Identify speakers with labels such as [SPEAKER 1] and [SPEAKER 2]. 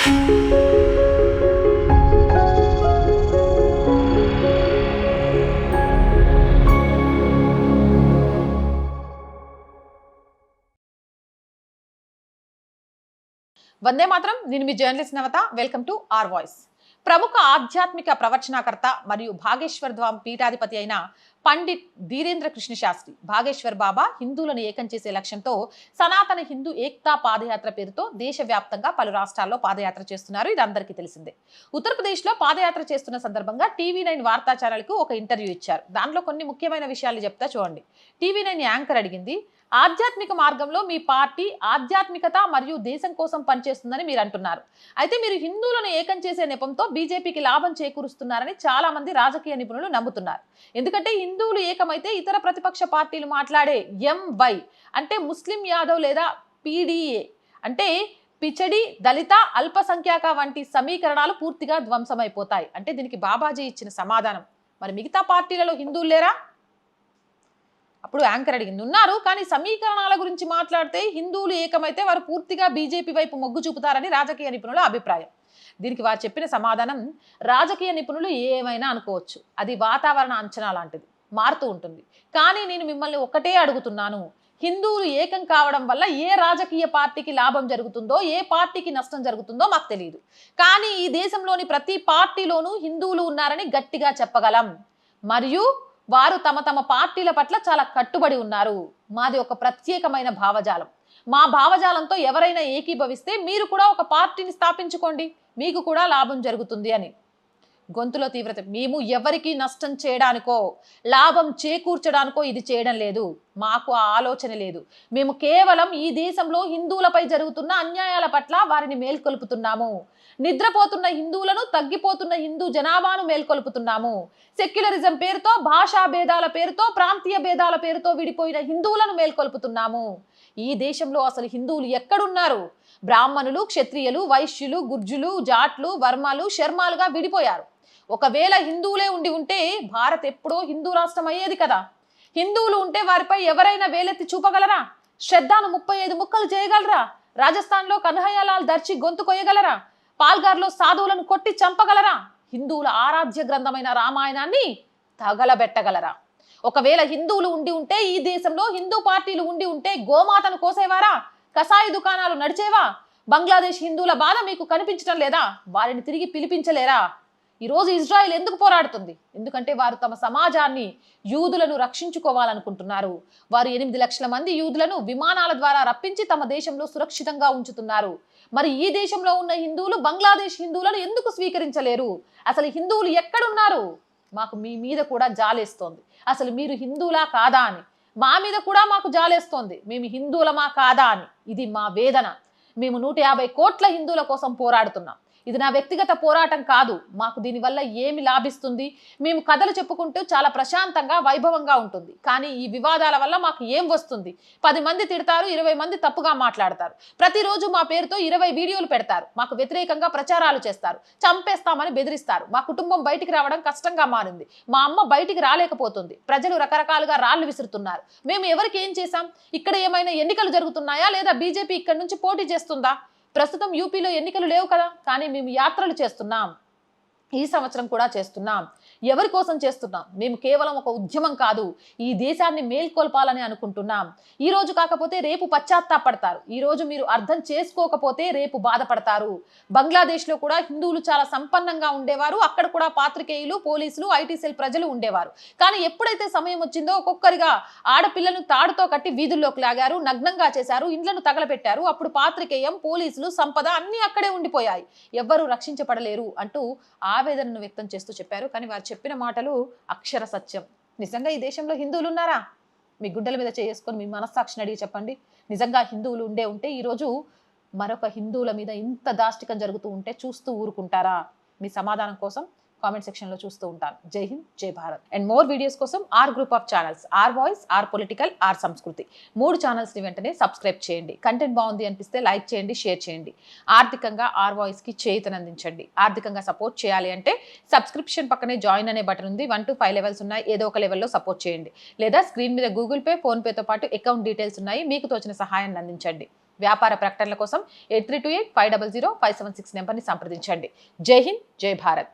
[SPEAKER 1] వందే మాత్రం. నేను మీ journalist Navata. Welcome to our voice. ప్రముఖ ఆధ్యాత్మిక ప్రవచనకర్త మరియు భాగేశ్వర్ ధామ్ పీఠాధిపతి అయిన పండిట్ ధీరేంద్ర కృష్ణ శాస్త్రి భాగేశ్వర్ బాబా హిందువులను ఏకం చేసే లక్ష్యంతో సనాతన హిందూ ఏక్తా పాదయాత్ర పేరుతో దేశవ్యాప్తంగా పలు రాష్ట్రాల్లో పాదయాత్ర చేస్తున్నారు. ఇది అందరికీ తెలిసిందే. ఉత్తరప్రదేశ్లో పాదయాత్ర చేస్తున్న సందర్భంగా టీవీ9 వార్తా ఛానల్కు ఒక ఇంటర్వ్యూ ఇచ్చారు. దాంట్లో కొన్ని ముఖ్యమైన విషయాలు చెప్తా చూడండి. టీవీ9 యాంకర్ అడిగింది, ఆధ్యాత్మిక మార్గంలో మీ పార్టీ ఆధ్యాత్మికత మరియు దేశం కోసం పనిచేస్తుందని మీరు అంటున్నారు. అయితే మీరు హిందువులను ఏకం చేసే నెపంతో బీజేపీకి లాభం చేకూరుస్తున్నారని చాలా మంది రాజకీయ నిపుణులు నమ్ముతున్నారు. ఎందుకంటే హిందువులు ఏకమైతే ఇతర ప్రతిపక్ష పార్టీలు మాట్లాడే ఎంవై అంటే ముస్లిం యాదవ్ లేదా పీడీఏ అంటే పిచడి, దళిత, అల్పసంఖ్యాక వంటి సమీకరణాలు పూర్తిగా ధ్వంసమైపోతాయి. అంటే దీనికి బాబాజీ ఇచ్చిన సమాధానం. మరి మిగతా పార్టీలలో హిందువులు లేరా? అప్పుడు యాంకర్ అడిగింది, ఉన్నారు, కానీ సమీకరణాల గురించి మాట్లాడితే హిందువులు ఏకమైతే వారు పూర్తిగా బీజేపీ వైపు మొగ్గు చూపుతారని రాజకీయ నిపుణుల అభిప్రాయం. దీనికి వారు చెప్పిన సమాధానం, రాజకీయ నిపుణులు ఏమైనా అనుకోవచ్చు, అది వాతావరణ అంచనా లాంటిది, మారుతూ ఉంటుంది. కానీ నేను మిమ్మల్ని ఒక్కటే అడుగుతున్నాను, హిందువులు ఏకం కావడం వల్ల ఏ రాజకీయ పార్టీకి లాభం జరుగుతుందో, ఏ పార్టీకి నష్టం జరుగుతుందో మాకు తెలియదు. కానీ ఈ దేశంలోని ప్రతి పార్టీలోనూ హిందువులు ఉన్నారని గట్టిగా చెప్పగలం. మరియు వారు తమ తమ పార్టీల పట్ల చాలా కట్టుబడి ఉన్నారు. మాది ఒక ప్రత్యేకమైన భావజాలం. మా భావజాలంతో ఎవరైనా ఏకీభవిస్తే మీరు కూడా ఒక పార్టీని స్థాపించుకోండి, మీకు కూడా లాభం జరుగుతుంది అని. గొంతులో తీవ్రత. మేము ఎవరికి నష్టం చేయడానికో లాభం చేకూర్చడానికో ఇది చేయడం లేదు. మాకు ఆ ఆలోచన లేదు. మేము కేవలం ఈ దేశంలో హిందువులపై జరుగుతున్న అన్యాయాల పట్ల వారిని మేల్కొల్పుతున్నాము. నిద్రపోతున్న హిందువులను, తగ్గిపోతున్న హిందూ జనాభాను మేల్కొల్పుతున్నాము. సెక్యులరిజం పేరుతో, భాషా భేదాల పేరుతో, ప్రాంతీయ భేదాల పేరుతో విడిపోయిన హిందువులను మేల్కొల్పుతున్నాము. ఈ దేశంలో అసలు హిందువులు ఎక్కడున్నారు? బ్రాహ్మణులు, క్షత్రియులు, వైశ్యులు, గుర్జులు, జాట్లు, వర్మలు, శర్మాలుగా విడిపోయారు. ఒకవేళ హిందువులే ఉంటే భారత్ ఎప్పుడో హిందూ రాష్ట్రం అయ్యేది కదా. హిందువులు ఉంటే వారిపై ఎవరైనా వేలెత్తి చూపగలరా? శ్రద్ధను 35 ముక్కలు చేయగలరా? రాజస్థాన్లో కన్హయ్యలాల్ దర్శి గొంతు కొయ్యగలరా? పాల్గార్లో సాధువులను కొట్టి చంపగలరా? హిందువుల ఆరాధ్య గ్రంథమైన రామాయణాన్ని తగలబెట్టగలరా? ఒకవేళ హిందువులు ఉంటే ఈ దేశంలో హిందూ పార్టీలు ఉంటే గోమాతను కోసేవారా? కసాయి దుకాణాలు నడిచేవా? బంగ్లాదేశ్ హిందువుల బాధ మీకు కనిపించడం లేదా? వారిని తిరిగి పిలిపించలేరా? ఈరోజు ఇజ్రాయెల్ ఎందుకు పోరాడుతుంది? ఎందుకంటే వారు తమ సమాజాన్ని, యూదులను రక్షించుకోవాలనుకుంటున్నారు. వారు 8 లక్షల మంది యూదులను విమానాల ద్వారా రప్పించి తమ దేశంలో సురక్షితంగా ఉంచుతున్నారు. మరి ఈ దేశంలో ఉన్న హిందువులు బంగ్లాదేశ్ హిందువులను ఎందుకు స్వీకరించలేరు? అసలు హిందువులు ఎక్కడున్నారు? మాకు మీ మీద కూడా జాలేస్తోంది. అసలు మీరు హిందువులా కాదా అని. మా మీద కూడా మాకు జాలేస్తోంది. మేము హిందువులమా కాదా అని. ఇది మా వేదన. మేము 150 కోట్ల హిందువుల కోసం పోరాడుతున్నాం. ఇది నా వ్యక్తిగత పోరాటం కాదు. మాకు దీనివల్ల ఏమి లాభిస్తుంది? మేము కథలు చెప్పుకుంటూ చాలా ప్రశాంతంగా, వైభవంగా ఉంటుంది. కానీ ఈ వివాదాల వల్ల మాకు ఏం వస్తుంది? 10 మంది తిడతారు, 20 మంది తప్పుగా మాట్లాడతారు. ప్రతిరోజు మా పేరుతో 20 వీడియోలు పెడతారు. మాకు వ్యతిరేకంగా ప్రచారాలు చేస్తారు. చంపేస్తామని బెదిరిస్తారు. మా కుటుంబం బయటికి రావడం కష్టంగా మారింది. మా అమ్మ బయటికి రాలేకపోతుంది. ప్రజలు రకరకాలుగా రాళ్లు విసురుతున్నారు. మేము ఎవరికి ఏం చేశాం? ఇక్కడ ఏమైనా ఎన్నికలు జరుగుతున్నాయా? లేదా బీజేపీ ఇక్కడి నుంచి పోటీ చేస్తుందా? ప్రస్తుతం యూపీలో ఎన్నికలు లేవు కదా, కానీ మేము యాత్రలు చేస్తున్నాం. ఈ సంవత్సరం కూడా చేస్తున్నాం. ఎవరి కోసం చేస్తున్నాం? మేము కేవలం ఒక ఉద్యమం కాదు, ఈ దేశాన్ని మేల్కొల్పాలని అనుకుంటున్నాం. ఈ రోజు కాకపోతే రేపు పశ్చాత్తాపడతారు. ఈ రోజు మీరు అర్థం చేసుకోకపోతే రేపు బాధపడతారు. బంగ్లాదేశ్లో కూడా హిందువులు చాలా సంపన్నంగా ఉండేవారు. అక్కడ కూడా పాత్రికేయులు, పోలీసులు, ఐటీ సెల్ ప్రజలు ఉండేవారు. కానీ ఎప్పుడైతే సమయం వచ్చిందో ఒక్కొక్కరిగా ఆడపిల్లను తాడుతో కట్టి వీధుల్లోకి లాగారు, నగ్నంగా చేశారు, ఇండ్లను తగలపెట్టారు. అప్పుడు పాత్రికేయం, పోలీసులు, సంపద అన్నీ అక్కడే ఉండిపోయాయి. ఎవ్వరూ రక్షించబడలేరు అంటూ ఆవేదనను వ్యక్తం చేస్తూ చెప్పారు. కానీ వారు చెప్పిన మాటలు అక్షర సత్యం. నిజంగా ఈ దేశంలో హిందువులు ఉన్నారా? మీ గుడ్డల మీద చేసుకొని మీ మనస్సాక్షిని అడిగి చెప్పండి. నిజంగా హిందువులు ఉంటే ఈరోజు మరొక హిందువుల మీద ఇంత దాష్టికం జరుగుతూ ఉంటే చూస్తూ ఊరుకుంటారా? మీ సమాధానం కోసం కామెంట్ సెక్షన్లో చూస్తూ ఉంటాను. జై హింద్, జై భారత్. అండ్ మోర్ వీడియోస్ కోసం R group of channels, R voice, R political, R Sanskriti 3 ఛానల్స్ని వెంటనే సబ్స్క్రైబ్ చేయండి. కంటెంట్ బాగుంది అనిపిస్తే లైక్ చేయండి, షేర్ చేయండి. ఆర్థికంగా ఆర్ వాయిస్కి చేయూతనందించండి. ఆర్థికంగా సపోర్ట్ చేయాలి అంటే సబ్స్క్రిప్షన్ పక్కనే జాయిన్ అనే బటన్ ఉంది. 1 to 5 లెవెల్స్ ఉన్నాయి. ఏదో ఒక లెవెల్లో సపోర్ట్ చేయండి. లేదా స్క్రీన్ మీద గూగుల్ పే, ఫోన్పేతో పాటు అకౌంట్ డీటెయిల్స్ ఉన్నాయి. మీకు తోచిన సహాయాన్ని అందించండి. వ్యాపార ప్రకటనల కోసం 8328 500 576 నెంబర్ని సంప్రదించండి. జై హింద్, జై భారత్.